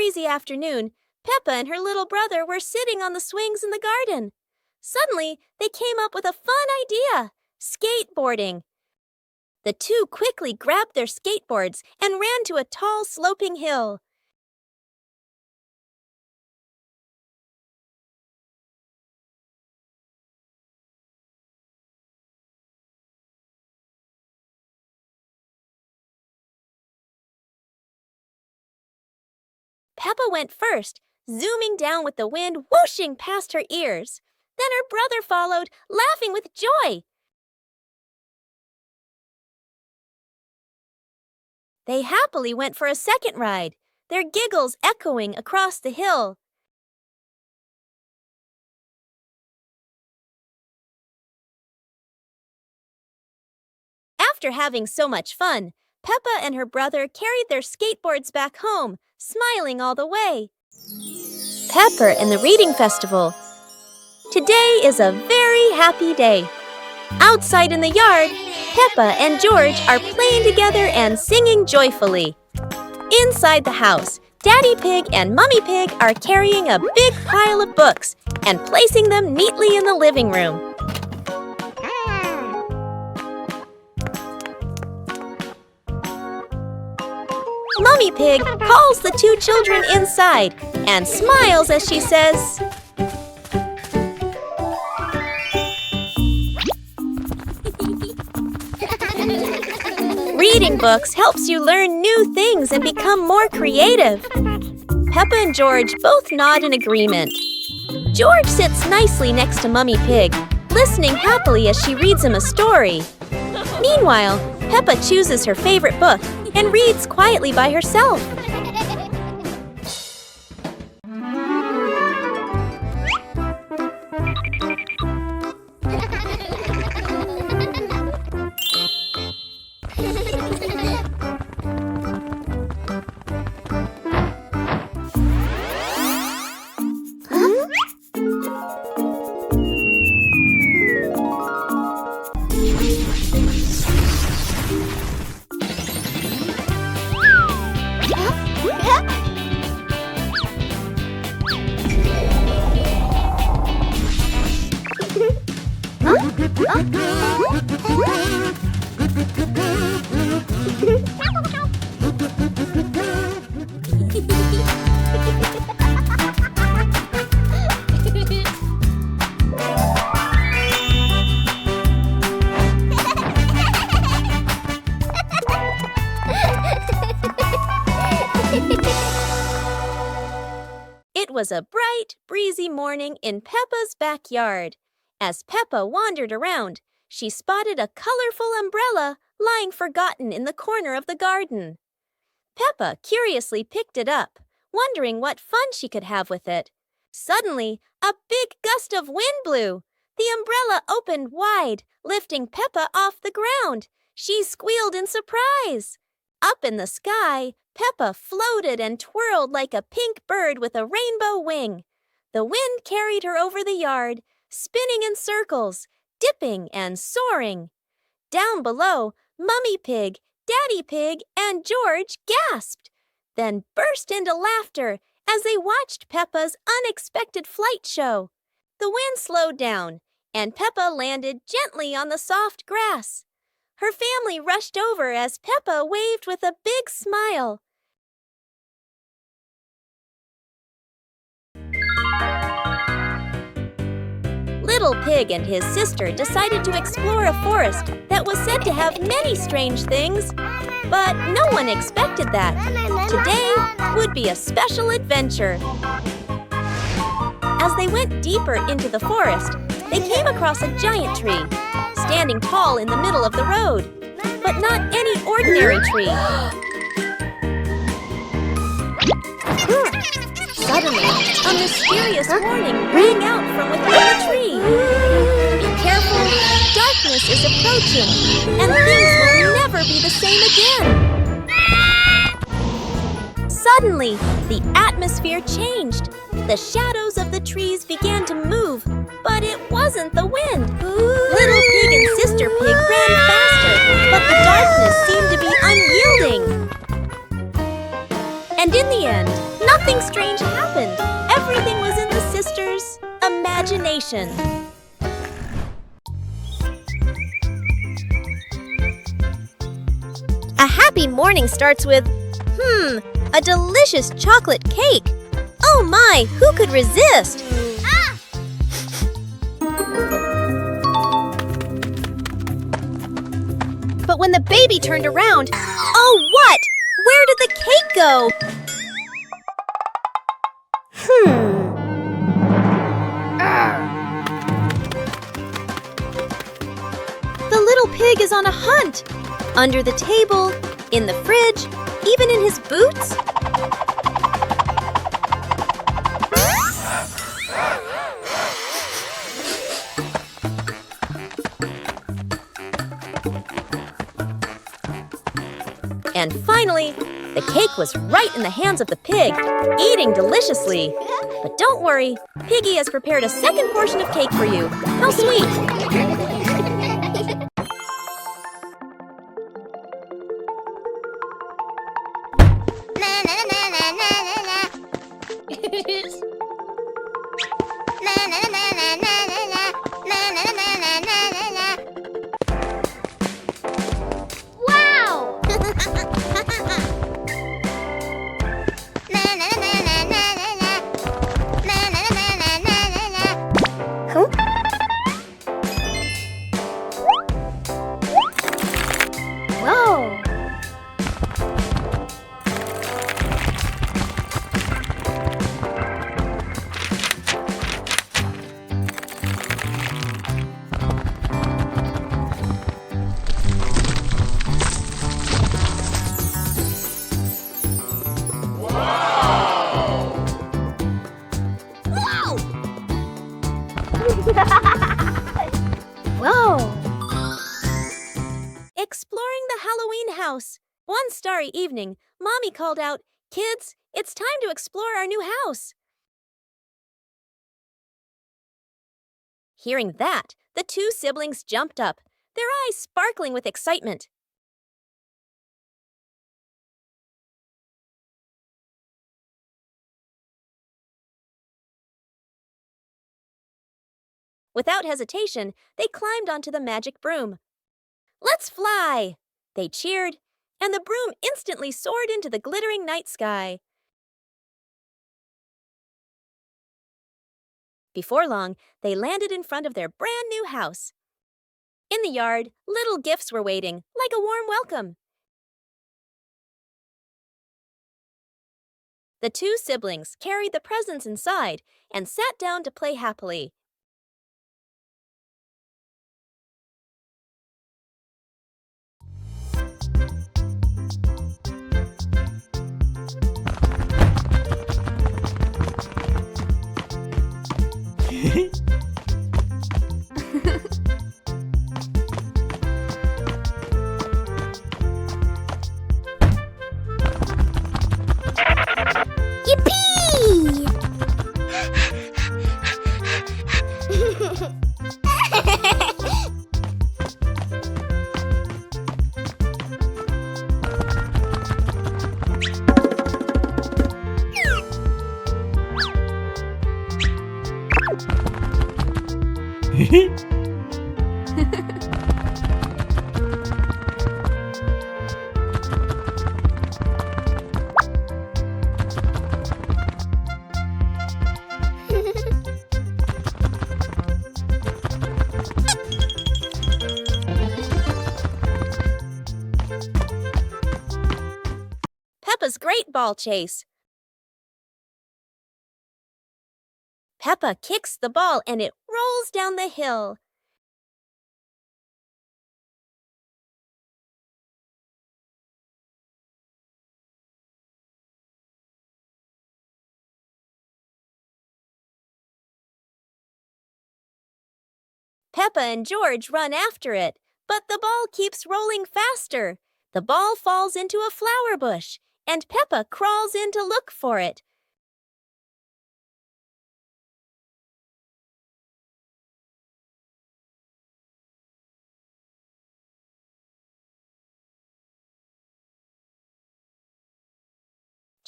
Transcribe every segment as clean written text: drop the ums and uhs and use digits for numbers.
breezy afternoon, Peppa and her little brother were sitting on the swings in the garden. Suddenly, they came up with a fun idea: skateboarding. The two quickly grabbed their skateboards and ran to a tall, sloping hill. Peppa went first, zooming down with the wind whooshing past her ears. Then her brother followed, laughing with joy. They happily went for a second ride, their giggles echoing across the hill. After having so much fun, Peppa and her brother carried their skateboards back home, smiling all the way. Peppa and the Reading Festival. Today is a very happy day. Outside in the yard, Peppa and George are playing together and singing joyfully. Inside the house, Daddy Pig and Mummy Pig are carrying a big pile of books and placing them neatly in the living room. Mummy Pig calls the two children inside and smiles as she says, "Reading books helps you learn new things and become more creative." Peppa and George both nod in agreement. George sits nicely next to Mummy Pig, listening happily as she reads him a story. Meanwhile, Peppa chooses her favorite book and reads quietly by herself. It was a bright, breezy morning in Peppa's backyard. As Peppa wandered around, she spotted a colorful umbrella lying forgotten in the corner of the garden. Peppa curiously picked it up, wondering what fun she could have with it. Suddenly, a big gust of wind blew. The umbrella opened wide, lifting Peppa off the ground. She squealed in surprise. Up in the sky, Peppa floated and twirled like a pink bird with a rainbow wing. The wind carried her over the yard, spinning in circles, dipping and soaring. Down below, Mummy Pig, Daddy Pig, and George gasped, then burst into laughter as they watched Peppa's unexpected flight show. The wind slowed down, and Peppa landed gently on the soft grass. Her family rushed over as Peppa waved with a big smile. Little Pig and his sister decided to explore a forest that was said to have many strange things. But no one expected that. Today would be a special adventure. As they went deeper into the forest, they came across a giant tree, standing tall in the middle of the road. But not any ordinary tree. Suddenly, a mysterious warning rang out from within the tree. Be careful, darkness is approaching, and things will never be the same again. Suddenly, the atmosphere changed. The shadows of the trees began to move, but it wasn't the wind. Little Pig and Sister Pig ran faster, but the darkness seemed to be unyielding. And in the end, Nothing strange happened. Everything was in the sisters' imagination. A happy morning starts with, a delicious chocolate cake. Oh my, who could resist? Ah! But when the baby turned around, oh what? Where did the cake go? The little pig is on a hunt. Under the table, in the fridge, even in his boots. And finally, the cake was right in the hands of the pig, eating deliciously. But don't worry, Piggy has prepared a second portion of cake for you. How sweet! Wow! Whoa! Whoa! Exploring the Halloween house. One starry evening, Mommy called out, "Kids, it's time to explore our new house." Hearing that, the two siblings jumped up, their eyes sparkling with excitement. Without hesitation, they climbed onto the magic broom. "Let's fly!" They cheered, and the broom instantly soared into the glittering night sky. Before long, they landed in front of their brand new house. In the yard, little gifts were waiting, like a warm welcome. The two siblings carried the presents inside and sat down to play happily. Yippee! Peppa's great ball chase. Peppa kicks the ball and it rolls down the hill. Peppa and George run after it, but the ball keeps rolling faster. The ball falls into a flower bush, and Peppa crawls in to look for it.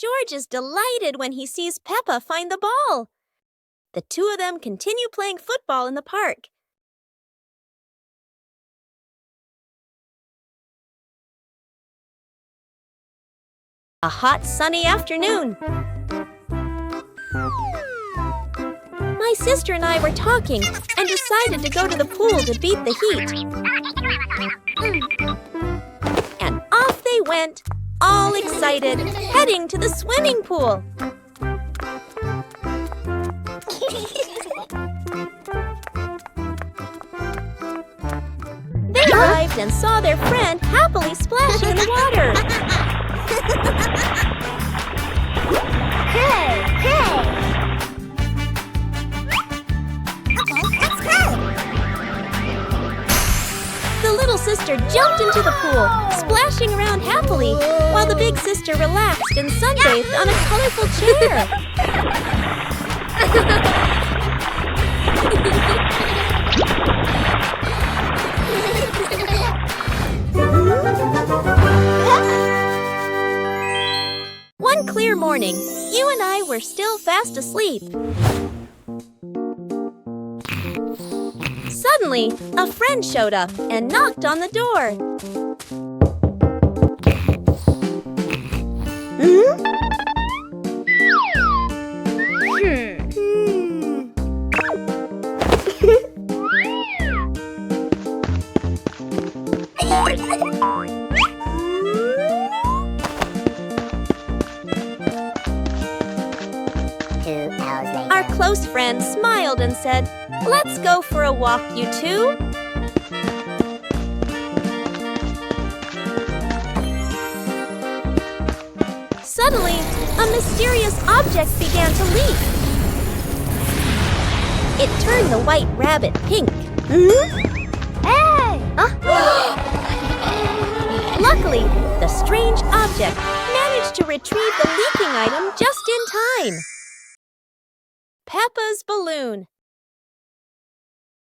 George is delighted when he sees Peppa find the ball. The two of them continue playing football in the park. A hot, sunny afternoon. My sister and I were talking and decided to go to the pool to beat the heat. And off they went, all excited, heading to the swimming pool. They arrived and saw their friend happily splashing in the water. Hey, hey! Okay, let's go! The little sister jumped into the pool, splashing around happily, while the big sister relaxed and sunbathed on a colorful chair. One clear morning, you and I were still fast asleep. Suddenly, a friend showed up and knocked on the door. Our close friend smiled and said, "Let's go for a walk, you two." Suddenly, a mysterious object began to leak. It turned the white rabbit pink. Hey! Luckily, the strange object managed to retrieve the leaking item just in time. Peppa's balloon.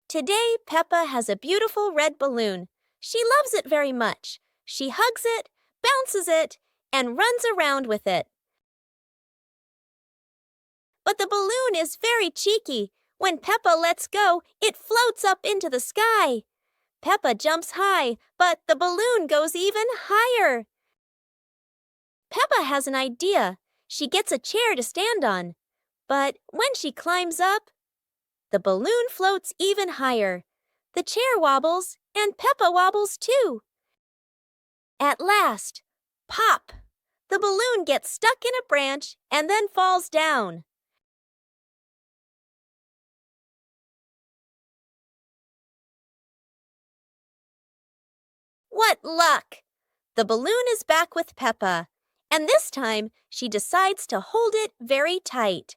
Today, Peppa has a beautiful red balloon. She loves it very much. She hugs it, bounces it, and runs around with it. But the balloon is very cheeky. When Peppa lets go, it floats up into the sky. Peppa jumps high, but the balloon goes even higher. Peppa has an idea. She gets a chair to stand on. But when she climbs up, the balloon floats even higher. The chair wobbles, and Peppa wobbles too. At last, pop! The balloon gets stuck in a branch and then falls down. What luck! The balloon is back with Peppa, and this time she decides to hold it very tight.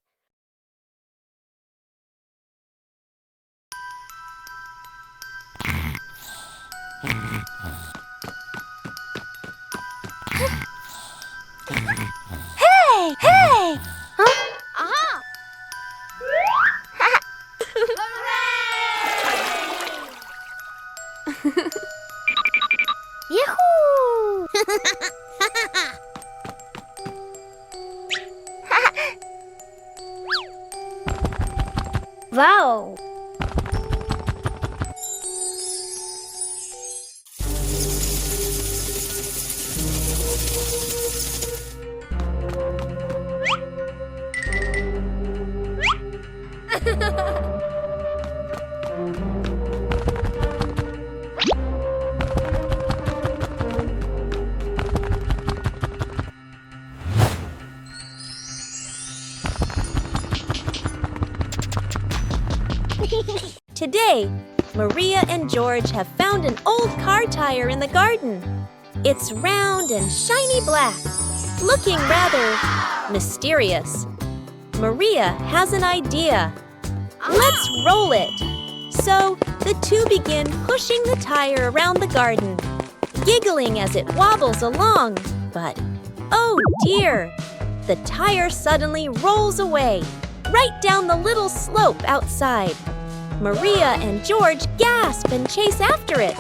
Hey! Hey! Huh? Aha! Yahoo! Wow! Today, Maria and George have found an old car tire in the garden. It's round and shiny black, looking rather mysterious. Maria has an idea. Let's roll it. So the two begin pushing the tire around the garden, giggling as it wobbles along. But, oh dear, the tire suddenly rolls away, right down the little slope outside. Maria and George gasp and chase after it.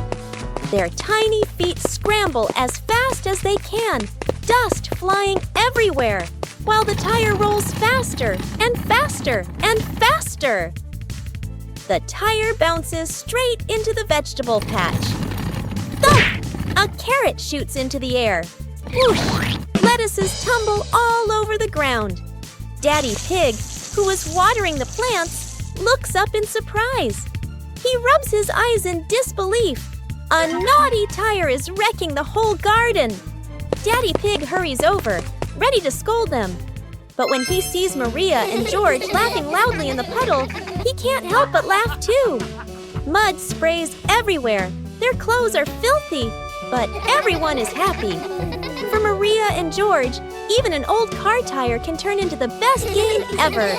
Their tiny feet scramble as fast as they can, dust flying everywhere. while the tire rolls faster and faster and faster. The tire bounces straight into the vegetable patch. Thump! A carrot shoots into the air. Whoosh! Lettuces tumble all over the ground. Daddy Pig, who was watering the plants, looks up in surprise. He rubs his eyes in disbelief. A naughty tire is wrecking the whole garden. Daddy Pig hurries over, ready to scold them. But when he sees Maria and George laughing loudly in the puddle, he can't help but laugh too. Mud sprays everywhere. Their clothes are filthy, but everyone is happy. For Maria and George, even an old car tire can turn into the best game ever.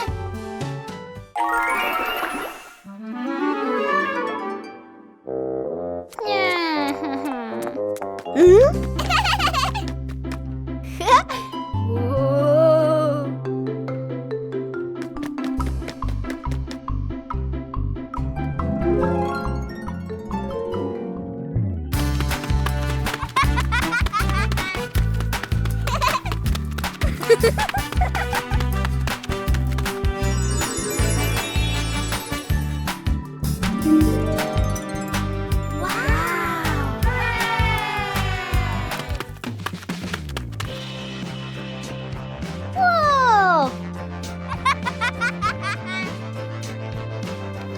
Whoa!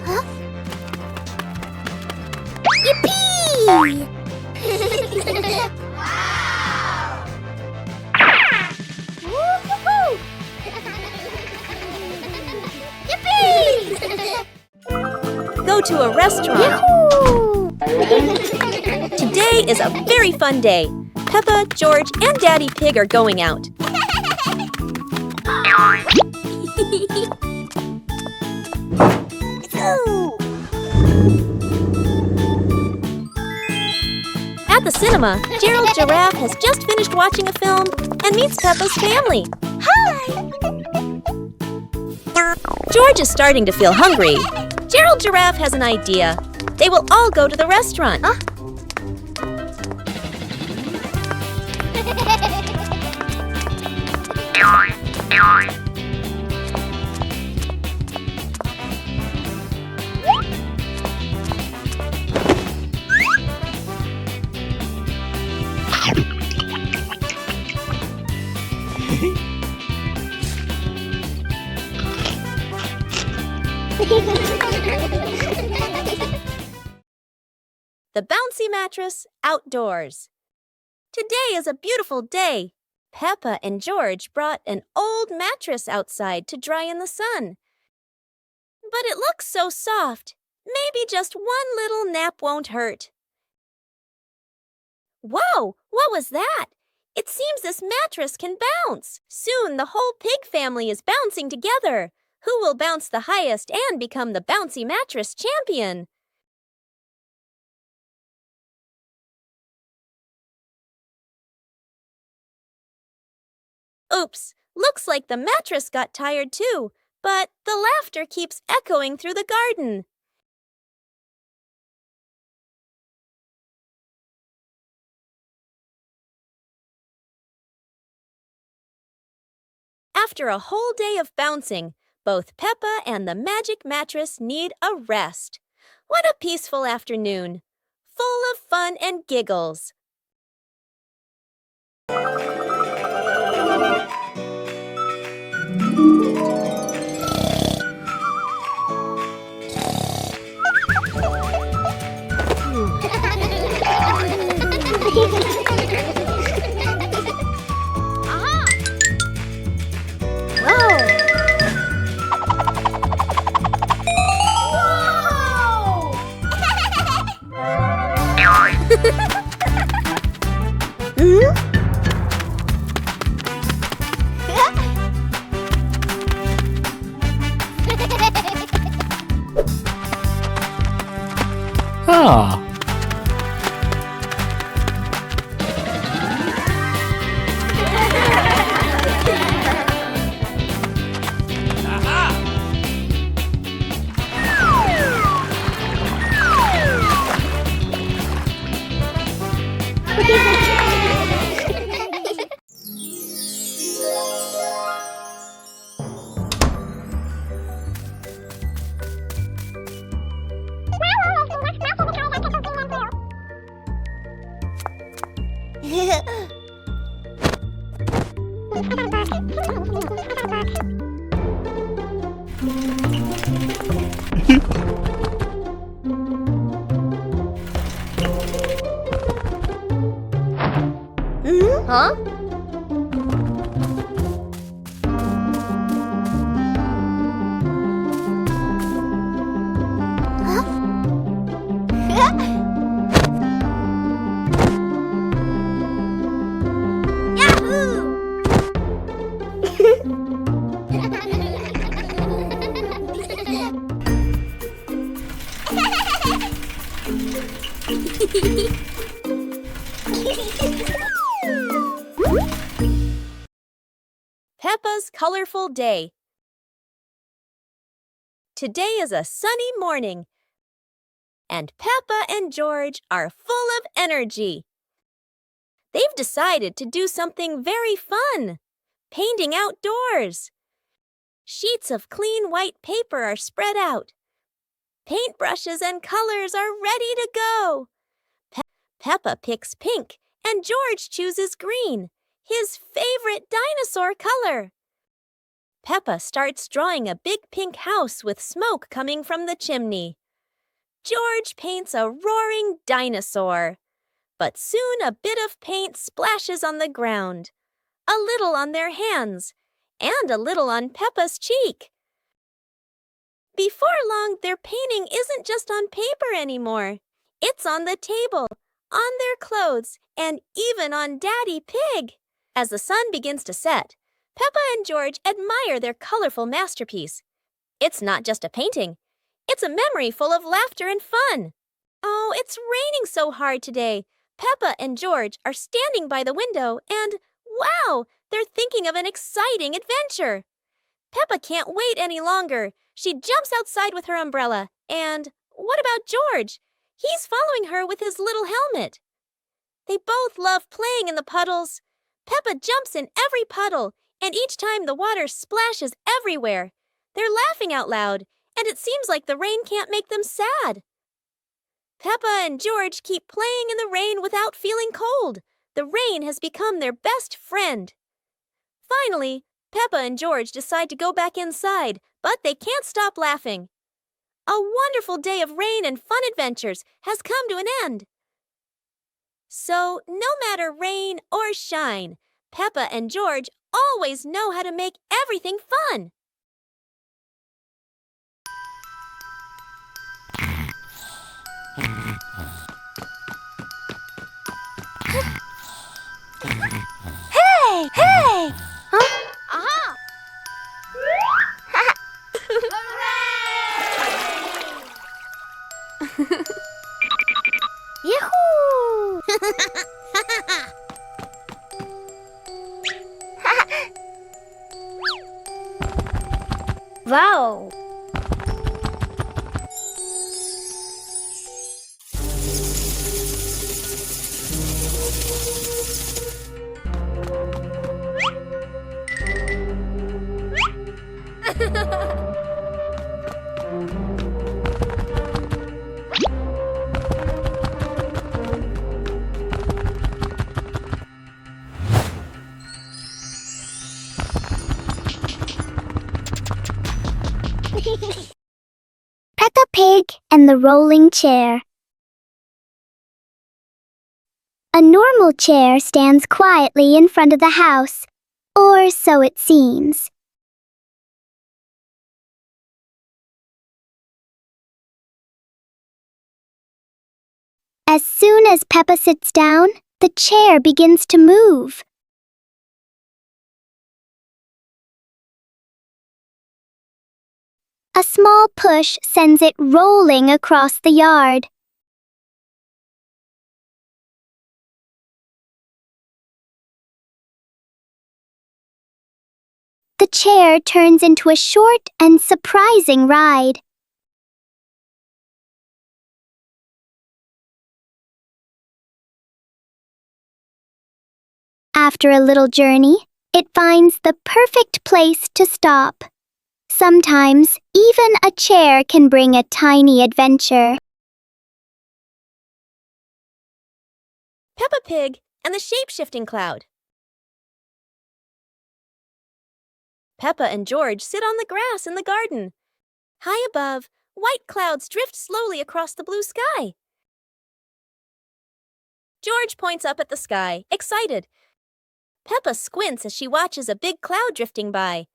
Huh? Yippee! Woo-hoo-hoo! Yippee! Go to a restaurant. Yahoo! Today is a very fun day. Peppa, George, and Daddy Pig are going out. At the cinema, Gerald Giraffe has just finished watching a film and meets Peppa's family. Hi! George is starting to feel hungry. Gerald Giraffe has an idea. They will all go to the restaurant. The bouncy mattress outdoors. Today is a beautiful day. Peppa and George brought an old mattress outside to dry in the sun. But it looks so soft. Maybe just one little nap won't hurt. Whoa! What was that? It seems this mattress can bounce. Soon the whole pig family is bouncing together. Who will bounce the highest and become the bouncy mattress champion? Oops, looks like the mattress got tired too, but the laughter keeps echoing through the garden. After a whole day of bouncing, both Peppa and the magic mattress need a rest. What a peaceful afternoon, full of fun and giggles. Ah. Peppa's colorful day. Today is a sunny morning, and Peppa and George are full of energy. They've decided to do something very fun, painting outdoors. Sheets of clean white paper are spread out. Paintbrushes and colors are ready to go. Peppa picks pink, and George chooses green, his favorite dinosaur color. Peppa starts drawing a big pink house with smoke coming from the chimney. George paints a roaring dinosaur. But soon a bit of paint splashes on the ground, a little on their hands, and a little on Peppa's cheek. Before long, their painting isn't just on paper anymore. It's on the table, on their clothes, and even on Daddy Pig. As the sun begins to set, Peppa and George admire their colorful masterpiece. It's not just a painting. It's a memory full of laughter and fun. Oh, it's raining so hard today. Peppa and George are standing by the window and, wow, they're thinking of an exciting adventure. Peppa can't wait any longer. She jumps outside with her umbrella. And what about George? He's following her with his little helmet. They both love playing in the puddles. Peppa jumps in every puddle, and each time the water splashes everywhere. They're laughing out loud, and it seems like the rain can't make them sad. Peppa and George keep playing in the rain without feeling cold. The rain has become their best friend. Finally, Peppa and George decide to go back inside, but they can't stop laughing. A wonderful day of rain and fun adventures has come to an end. So, no matter rain or shine, Peppa and George always know how to make everything fun. Hey! Hey! Huh? Aha! Yahoo! Wow! Peppa Pig and the Rolling Chair. A normal chair stands quietly in front of the house, or so it seems. As soon as Peppa sits down, the chair begins to move. A small push sends it rolling across the yard. The chair turns into a short and surprising ride. After a little journey, it finds the perfect place to stop. Sometimes, even a chair can bring a tiny adventure. Peppa Pig and the shape-shifting cloud. Peppa and George sit on the grass in the garden. High above, white clouds drift slowly across the blue sky. George points up at the sky, excited. Peppa squints as she watches a big cloud drifting by.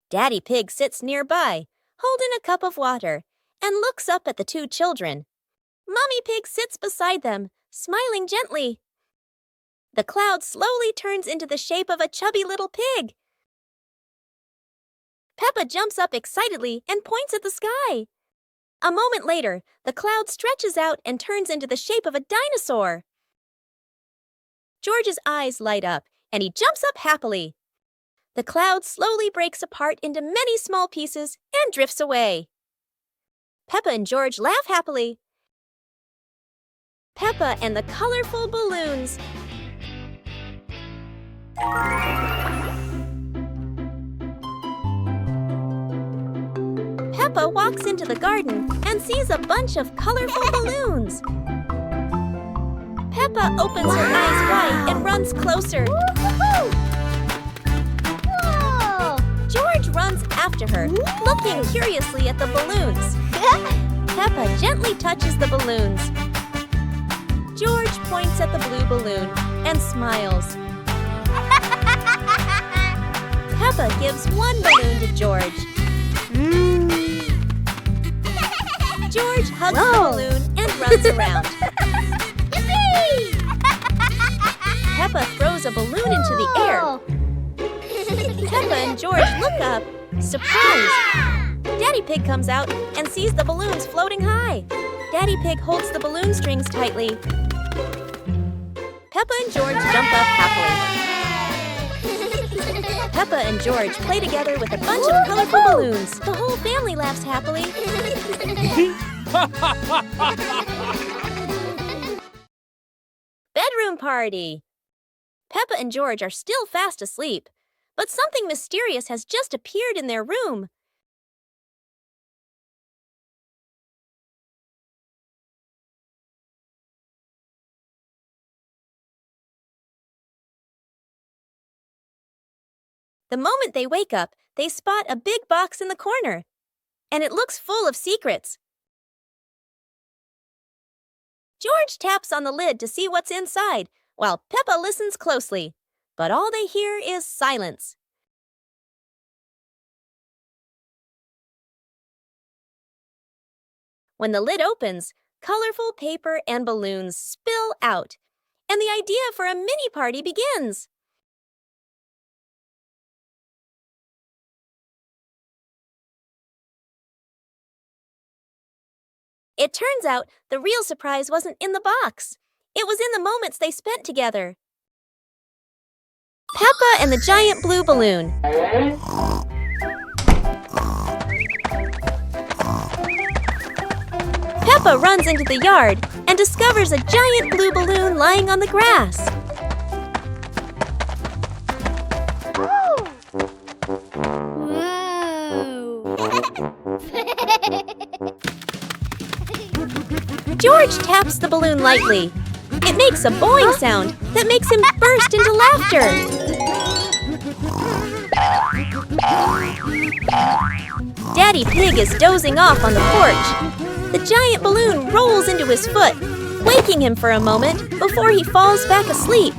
Daddy Pig sits nearby, holding a cup of water, and looks up at the two children. Mummy Pig sits beside them, smiling gently. The cloud slowly turns into the shape of a chubby little pig. Peppa jumps up excitedly and points at the sky. A moment later, the cloud stretches out and turns into the shape of a dinosaur. George's eyes light up, and he jumps up happily. The cloud slowly breaks apart into many small pieces and drifts away. Peppa and George laugh happily. Peppa and the colorful balloons. Peppa walks into the garden and sees a bunch of colorful balloons. Peppa opens her eyes wide and runs closer. Whoa! George runs after her, looking curiously at the balloons. Peppa gently touches the balloons. George points at the blue balloon and smiles. Peppa gives one balloon to George. George hugs the balloon and runs around. Peppa throws a balloon into the air. Peppa and George look up, surprised. Daddy Pig comes out and sees the balloons floating high. Daddy Pig holds the balloon strings tightly. Peppa and George jump up happily. Peppa and George play together with a bunch of colorful balloons. The whole family laughs happily. Bedroom party. Peppa and George are still fast asleep, but something mysterious has just appeared in their room. The moment they wake up, they spot a big box in the corner, and it looks full of secrets. George taps on the lid to see what's inside, while Peppa listens closely, but all they hear is silence. When the lid opens, colorful paper and balloons spill out, and the idea for a mini party begins. It turns out the real surprise wasn't in the box. It was in the moments they spent together. Peppa and the giant blue balloon. Peppa runs into the yard and discovers a giant blue balloon lying on the grass. George taps the balloon lightly. It makes a boing sound that makes him burst into laughter. Daddy Pig is dozing off on the porch. The giant balloon rolls into his foot, waking him for a moment before he falls back asleep.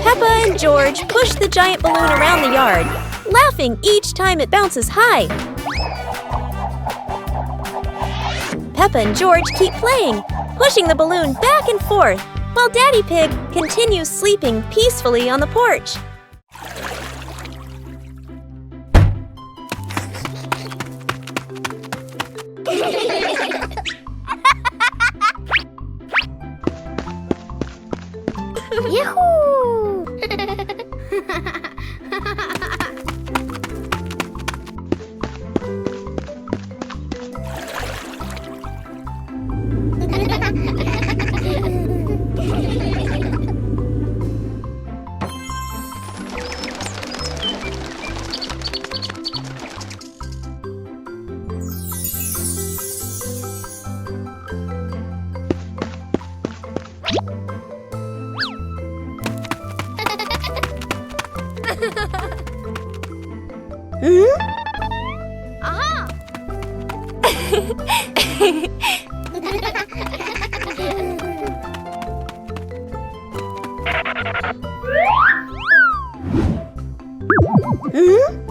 Peppa and George push the giant balloon around the yard, laughing each time it bounces high. Peppa and George keep playing, pushing the balloon back and forth, while Daddy Pig continues sleeping peacefully on the porch. Yahoo! Aha! Hmm?